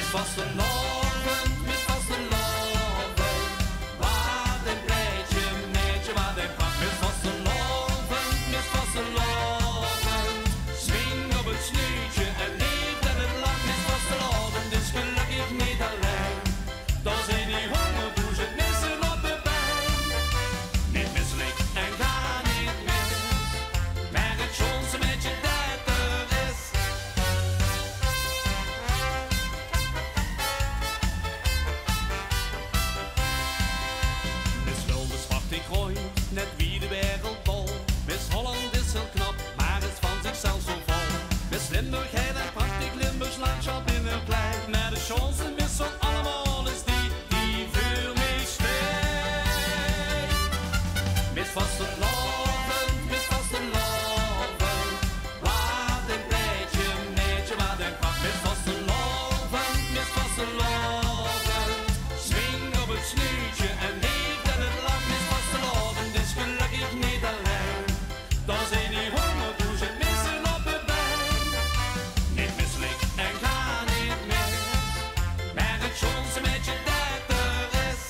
vastelovend, mis vastelovend. Wat een breedje, meidje, wat een pak. Mis vastelovend, mis vastelovend. Swing op het sneeuwtje en leef dat het lang. Mis vastelovend is gelukkig niet alleen. Dan zijn die hongerboezen missen op de pijn. Niet misselijk en ga niet mis. Maar het schoonste met je dat er is. Miss Wilde zwart die gooit, net wie de wereldbol. Miss Holland is heel knap, maar is van zichzelf zo vol. Miss Limburg heeft een prachtig Limburgs landschap in een klein. Maar de schoonste miss van allemaal is die voor mij steekt. Miss vastelovend, mis vastelovend. Wat een breedje, meidje, wat een pak. Miss vastelovend, mis vastelovend. Swing op het sneeuwtje en leef dat het lang. Miss vastelovend is gelukkig niet alleen. Dan zijn die hongerboezen missen op de been. Niet misselijk en ga niet mis. Maar het schoonste met je dat er is.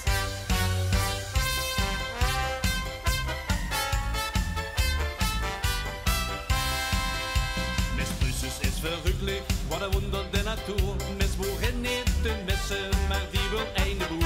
Miss Prusus is verrukkelijk, wat een wonder de natuur. Miss Boerin niet te missen, maar die wil einde boer.